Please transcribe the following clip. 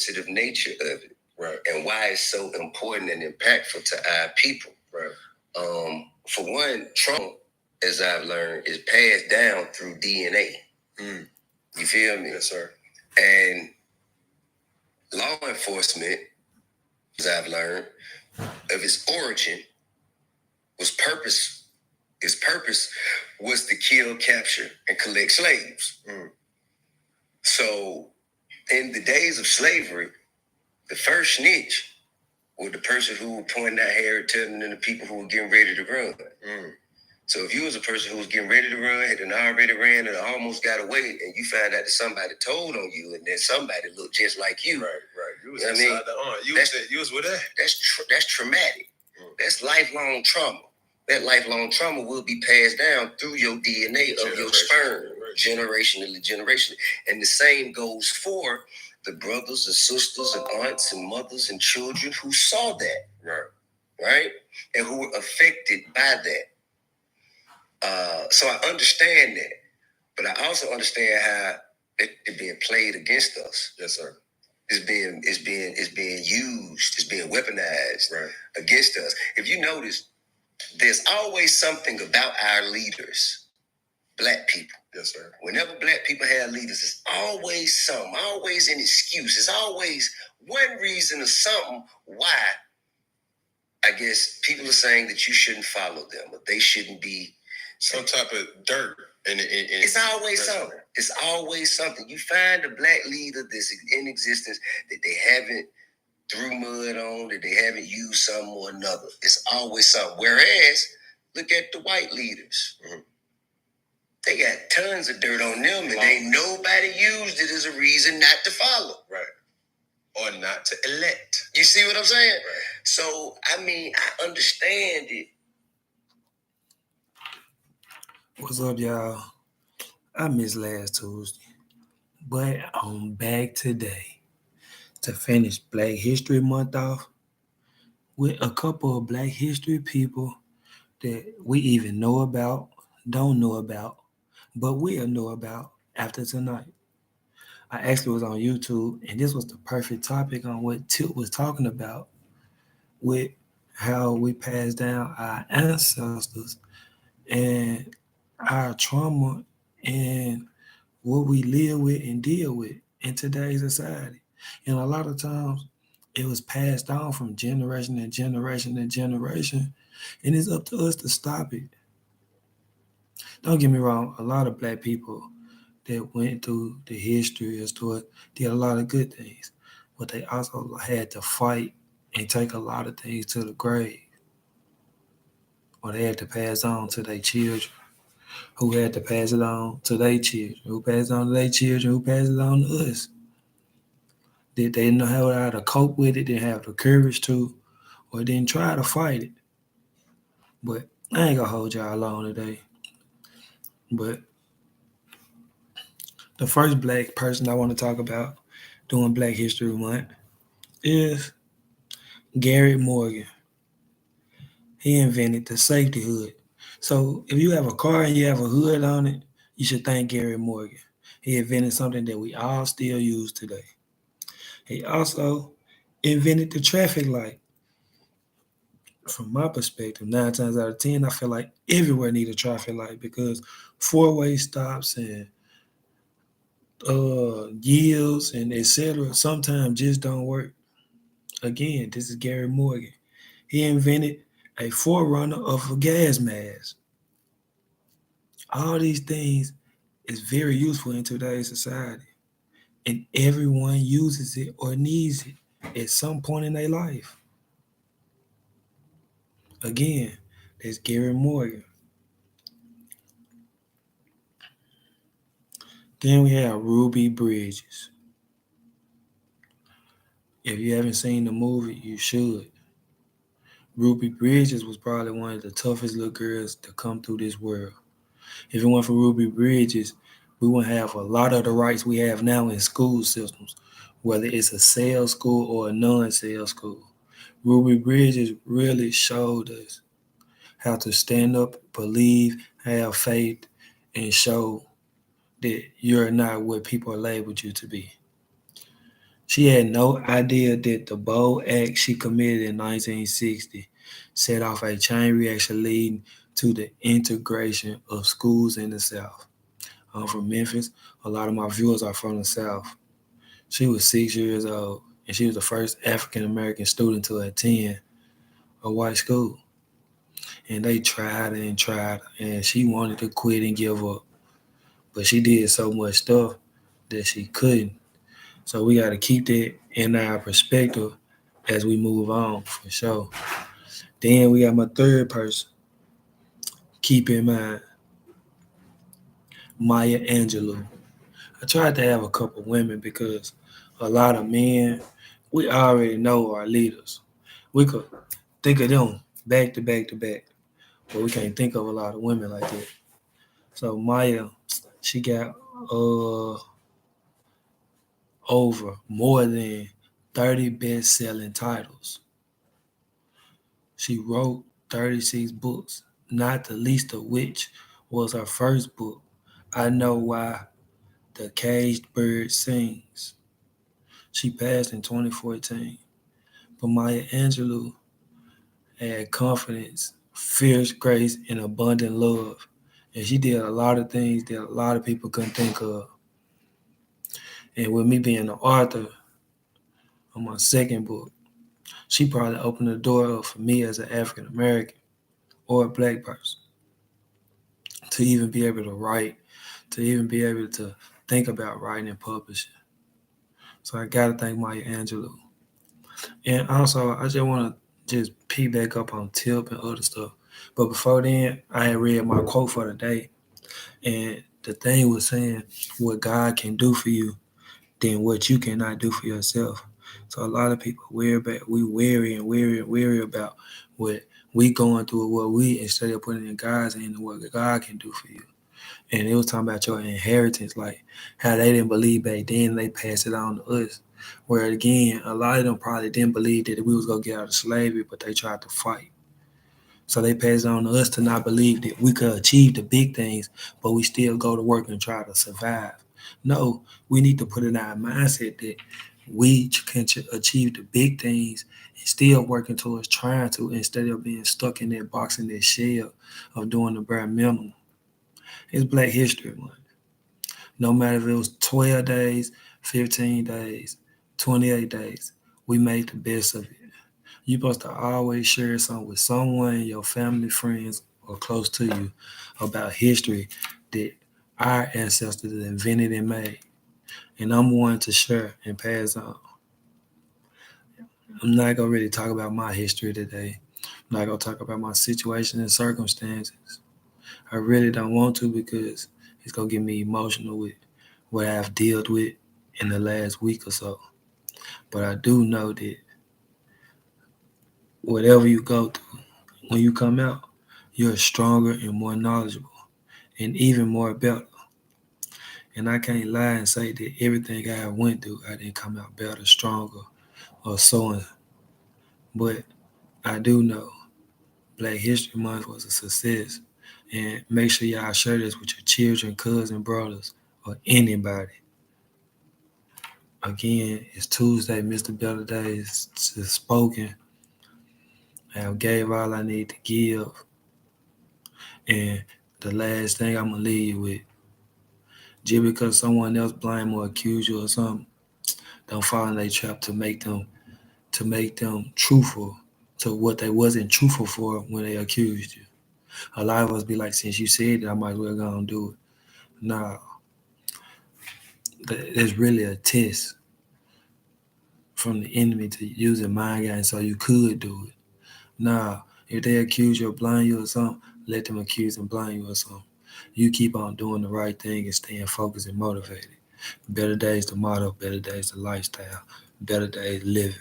sensitive nature of it, right? And why it's so important and impactful to our people, right? For one, trauma, as I've learned, is passed down through DNA. You feel me? Yes, sir. And law enforcement, as I've learned, of its origin, was purpose. Its purpose was to kill, capture, and collect slaves. So, in the days of slavery, the first snitch was the person who would point that hair, telling the people who were getting ready to run. So if you was a person who was getting ready to run, had already ran and almost got away, and you find out that somebody told on you, and then somebody looked just like you, right? You was inside the arm. You was with that. That's traumatic. That's lifelong trauma. That lifelong trauma will be passed down through your DNA of your sperm, generationally. And the same goes for the brothers and sisters and aunts and mothers and children who saw that, right? And who were affected by that. So I understand that, but I also understand how it's being played against us. Yes, sir. It's being used. It's being weaponized against us. If you notice, there's always something about our leaders, Black people. Yes, sir. Whenever Black people have leaders, it's always always an excuse. It's always one reason or something why. I guess people are saying that you shouldn't follow them, or they shouldn't be some type of dirt. And it's always something. It's always something. You find a Black leader that's in existence that they haven't threw mud on, that they haven't used some or another. It's always something. Whereas, look at the white leaders. They got tons of dirt on them, and ain't nobody used it as a reason not to follow. Right. Or not to elect. You see what I'm saying? Right. So, I mean, I understand it. What's up, y'all? I missed last Tuesday, but I'm back today to finish Black History Month off with a couple of Black history people that we even know about, don't know about, but we'll know about after tonight. I actually was on YouTube, and this was the perfect topic on what Tilt was talking about with how we pass down our ancestors and our trauma and what we live with and deal with in today's society. And a lot of times it was passed on from generation to generation to generation, and it's up to us to stop it. Don't get me wrong, a lot of Black people that went through the history of story did a lot of good things, but they also had to fight and take a lot of things to the grave, or they had to pass on to their children, who had to pass it on to their children, who passed it on to their children, who passed it on to us. Did they know how to cope with it, didn't have the courage to, or didn't try to fight it. But I ain't gonna hold y'all long today. But the first Black person I want to talk about during Black History Month is Gary Morgan. He invented the safety hood. So if you have a car and you have a hood on it, you should thank Gary Morgan. He invented something that we all still use today. He also invented the traffic light. From my perspective, 9 times out of 10, I feel like everywhere need a traffic light because four-way stops and yields and etc. sometimes just don't work. Again, this is Gary Morgan. He invented a forerunner of a gas mask. All these things is very useful in today's society, and everyone uses it or needs it at some point in their life. Again, that's Gary Morgan. Then we have Ruby Bridges. If you haven't seen the movie, you should. Ruby Bridges was probably one of the toughest little girls to come through this world. If it weren't for Ruby Bridges, we wouldn't have a lot of the rights we have now in school systems, whether it's a sales school or a non-sales school. Ruby Bridges really showed us how to stand up, believe, have faith, and show that you're not what people labeled you to be. She had no idea that the bold act she committed in 1960 set off a chain reaction leading to the integration of schools in the South. I'm from Memphis. A lot of my viewers are from the South. She was 6 years old, and she was the first African American student to attend a white school. And they tried and tried, and she wanted to quit and give up. But she did so much stuff that she couldn't. So we got to keep that in our perspective as we move on, for sure. Then we got my third person. Keep in mind, Maya Angelou. I tried to have a couple women because a lot of men, we already know our leaders. We could think of them back to back to back, but we can't think of a lot of women like that. So Maya, she got uh over more than 30 best-selling titles. She wrote 36 books, not the least of which was her first book, I Know Why the Caged Bird Sings. She passed in 2014, but Maya Angelou had confidence, fierce grace, and abundant love. And she did a lot of things that a lot of people couldn't think of. And with me being the author of my second book, she probably opened the door up for me as an African American or a black person to even be able to write, to even be able to think about writing and publishing. So I gotta thank Maya Angelou. And also I just wanna just pick back up on Tip and other stuff. But before then, I had read my quote for the day, and the thing was saying what God can do for you than what you cannot do for yourself. So a lot of people we weary and weary and weary about what we going through, what we instead of putting in God's hand and what God can do for you. And it was talking about your inheritance, like how they didn't believe back then, they passed it on to us. Where again, a lot of them probably didn't believe that we was gonna get out of slavery, but they tried to fight. So they passed it on to us to not believe that we could achieve the big things, but we still go to work and try to survive. No, we need to put in our mindset that we can achieve the big things and still working towards trying to instead of being stuck in that box in that shell of doing the bare minimum. It's Black History Month. No matter if it was 12 days, 15 days, 28 days, we made the best of it. You're supposed to always share something with someone, your family, friends, or close to you about history that our ancestors invented and made. And I'm one to share and pass on. I'm not gonna really talk about my history today. I'm not gonna talk about my situation and circumstances. I really don't want to because it's gonna get me emotional with what I've dealt with in the last week or so. But I do know that whatever you go through, when you come out, you're stronger and more knowledgeable and even more better. And I can't lie and say that everything I went through, I didn't come out better, stronger, or so on. But I do know Black History Month was a success. And make sure y'all share this with your children, cousins, brothers, or anybody. Again, it's Tuesday. Mr. Better Days is spoken. I have gave all I need to give. And the last thing I'm gonna leave you with, just because someone else blame or accuse you or something, don't fall in their trap to make them truthful to what they wasn't truthful for when they accused you. A lot of us be like, since you said it, I might as well go and do it. Nah, it's really a test from the enemy to use a mind game so you could do it. Nah, if they accuse you or blame you or something, let them accuse and blame you or something. You keep on doing the right thing and staying focused and motivated. Better days the motto, better days the lifestyle, better days living.